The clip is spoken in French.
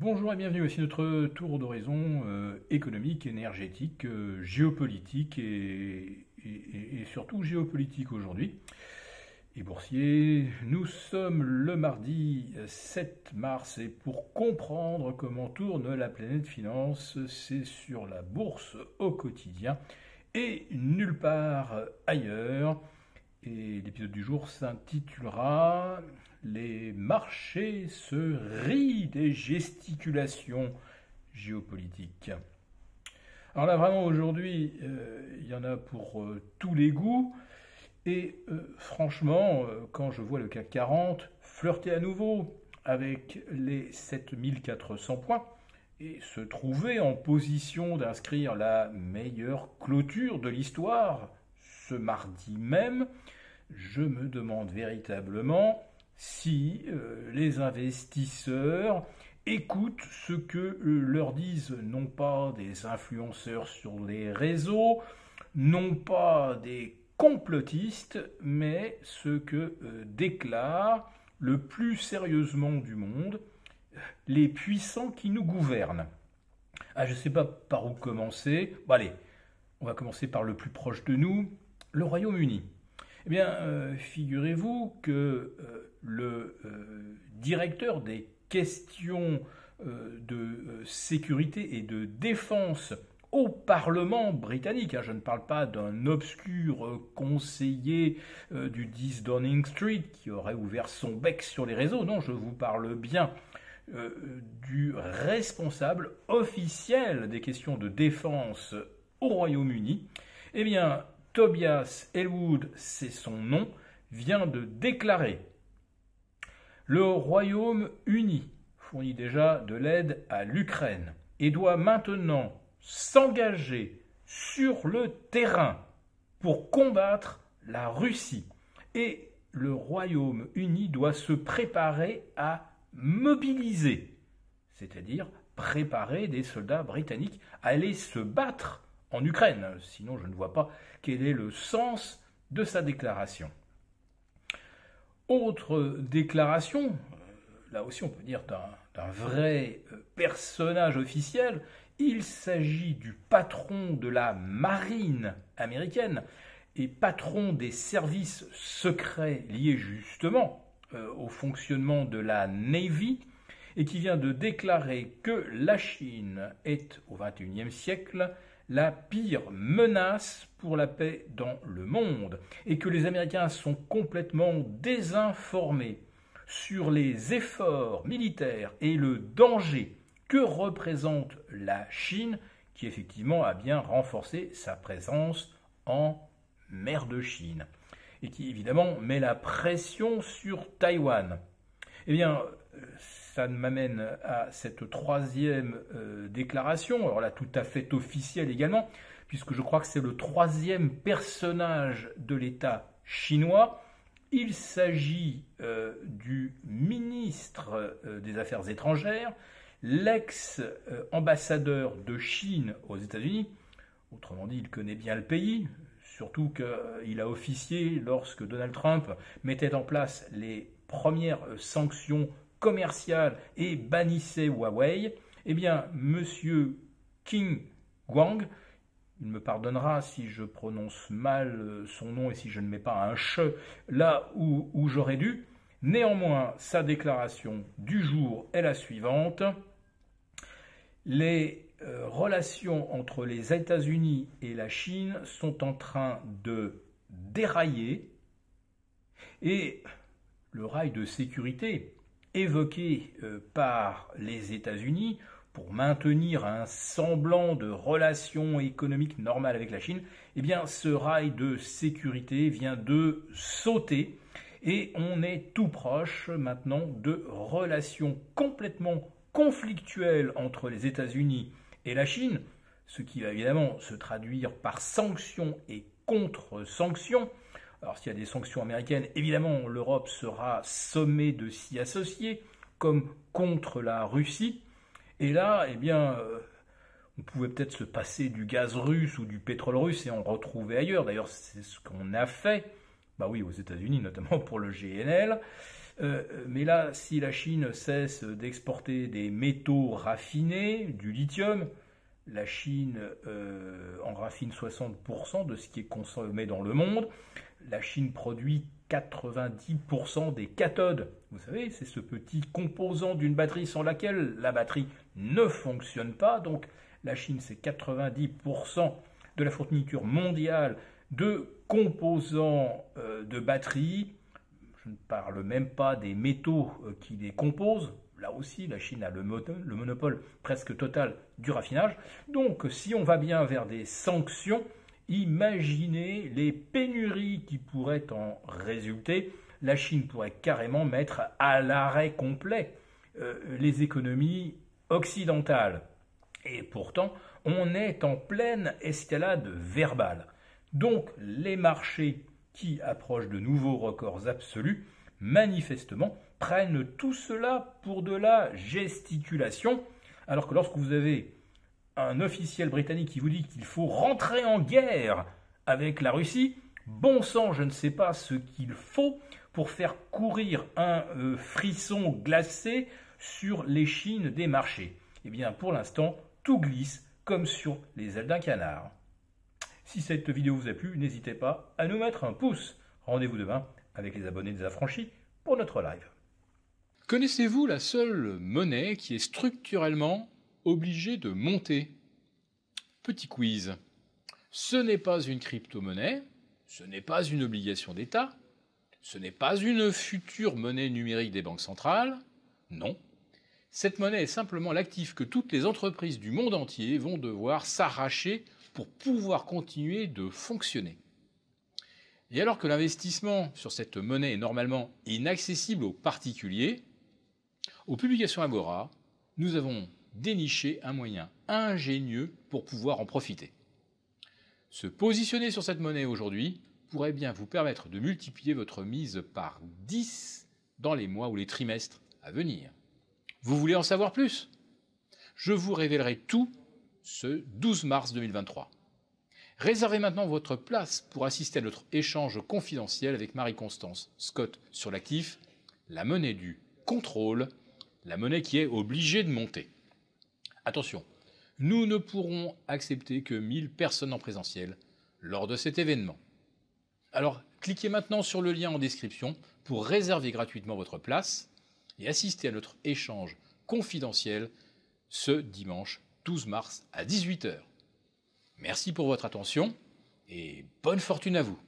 Bonjour et bienvenue, voici notre tour d'horizon économique, énergétique, géopolitique et surtout géopolitique aujourd'hui. Et boursier, nous sommes le mardi 7 mars et pour comprendre comment tourne la planète finance, c'est sur la bourse au quotidien et nulle part ailleurs. Et l'épisode du jour s'intitulera Les marchés se rient des gesticulations géopolitiques. Alors là, vraiment, aujourd'hui, il y en a pour tous les goûts. Et franchement, quand je vois le CAC 40 flirter à nouveau avec les 7400 points et se trouver en position d'inscrire la meilleure clôture de l'histoire ce mardi même, je me demande véritablement si les investisseurs écoutent ce que leur disent non pas des influenceurs sur les réseaux, non pas des complotistes, mais ce que déclarent le plus sérieusement du monde les puissants qui nous gouvernent. Ah, je ne sais pas par où commencer. Bon, allez, on va commencer par le plus proche de nous, le Royaume-Uni. Eh bien, figurez-vous que le directeur des questions de sécurité et de défense au Parlement britannique, je ne parle pas d'un obscur conseiller du 10 Downing Street qui aurait ouvert son bec sur les réseaux, non, je vous parle bien du responsable officiel des questions de défense au Royaume-Uni, eh bien, Tobias Ellwood, c'est son nom, vient de déclarer le Royaume-Uni fournit déjà de l'aide à l'Ukraine et doit maintenant s'engager sur le terrain pour combattre la Russie. Et le Royaume-Uni doit se préparer à mobiliser, c'est-à-dire préparer des soldats britanniques à aller se battre en Ukraine. Sinon, je ne vois pas quel est le sens de sa déclaration. Autre déclaration, là aussi on peut dire d'un vrai personnage officiel, il s'agit du patron de la marine américaine et patron des services secrets liés justement au fonctionnement de la Navy, et qui vient de déclarer que la Chine est au XXIe siècle la pire menace pour la paix dans le monde et que les Américains sont complètement désinformés sur les efforts militaires et le danger que représente la Chine, qui effectivement a bien renforcé sa présence en mer de Chine et qui évidemment met la pression sur Taïwan. Eh bien, ça m'amène à cette troisième déclaration, alors là tout à fait officielle également, puisque je crois que c'est le troisième personnage de l'État chinois. Il s'agit du ministre des Affaires étrangères, l'ex-ambassadeur de Chine aux États-Unis. Autrement dit, il connaît bien le pays, surtout qu'il a officié lorsque Donald Trump mettait en place les premières sanctions commerciales et bannissait Huawei. Eh bien, monsieur Qin Guang, il me pardonnera si je prononce mal son nom et si je ne mets pas un che là où j'aurais dû. Néanmoins, sa déclaration du jour est la suivante. Les relations entre les États-Unis et la Chine sont en train de dérailler et le rail de sécurité évoqué par les États-Unis pour maintenir un semblant de relation économique normale avec la Chine, eh bien ce rail de sécurité vient de sauter et on est tout proche maintenant de relations complètement conflictuelles entre les États-Unis et la Chine, ce qui va évidemment se traduire par sanctions et contre-sanctions. Alors s'il y a des sanctions américaines, évidemment l'Europe sera sommée de s'y associer, comme contre la Russie. Et là, eh bien, on pouvait peut-être se passer du gaz russe ou du pétrole russe et en retrouver ailleurs. D'ailleurs, c'est ce qu'on a fait, bah oui, aux États-Unis, notamment pour le GNL. Mais là, si la Chine cesse d'exporter des métaux raffinés, du lithium, la Chine en raffine 60% de ce qui est consommé dans le monde. La Chine produit 90% des cathodes. Vous savez, c'est ce petit composant d'une batterie sans laquelle la batterie ne fonctionne pas. Donc la Chine, c'est 90% de la fourniture mondiale de composants de batteries. Je ne parle même pas des métaux qui les composent. Là aussi, la Chine a le monopole presque total du raffinage. Donc, si on va bien vers des sanctions, imaginez les pénuries qui pourraient en résulter. La Chine pourrait carrément mettre à l'arrêt complet les économies occidentales. Et pourtant, on est en pleine escalade verbale. Donc, les marchés qui approchent de nouveaux records absolus, manifestement, prennent tout cela pour de la gesticulation, alors que lorsque vous avez un officiel britannique qui vous dit qu'il faut rentrer en guerre avec la Russie, bon sang, je ne sais pas ce qu'il faut pour faire courir un frisson glacé sur l'échine des marchés. Eh bien, pour l'instant, tout glisse comme sur les ailes d'un canard. Si cette vidéo vous a plu, n'hésitez pas à nous mettre un pouce. Rendez-vous demain avec les abonnés des Affranchis pour notre live. Connaissez-vous la seule monnaie qui est structurellement obligée de monter? Petit quiz. Ce n'est pas une crypto-monnaie, ce n'est pas une obligation d'État, ce n'est pas une future monnaie numérique des banques centrales, non. Cette monnaie est simplement l'actif que toutes les entreprises du monde entier vont devoir s'arracher pour pouvoir continuer de fonctionner. Et alors que l'investissement sur cette monnaie est normalement inaccessible aux particuliers, aux publications Agora, nous avons déniché un moyen ingénieux pour pouvoir en profiter. Se positionner sur cette monnaie aujourd'hui pourrait bien vous permettre de multiplier votre mise par 10 dans les mois ou les trimestres à venir. Vous voulez en savoir plus? Je vous révélerai tout ce 12 mars 2023. Réservez maintenant votre place pour assister à notre échange confidentiel avec Marie-Constance Scott sur l'actif, la monnaie du contrôle, la monnaie qui est obligée de monter. Attention, nous ne pourrons accepter que 1000 personnes en présentiel lors de cet événement. Alors, cliquez maintenant sur le lien en description pour réserver gratuitement votre place et assister à notre échange confidentiel ce dimanche 12 mars à 18 h. Merci pour votre attention et bonne fortune à vous.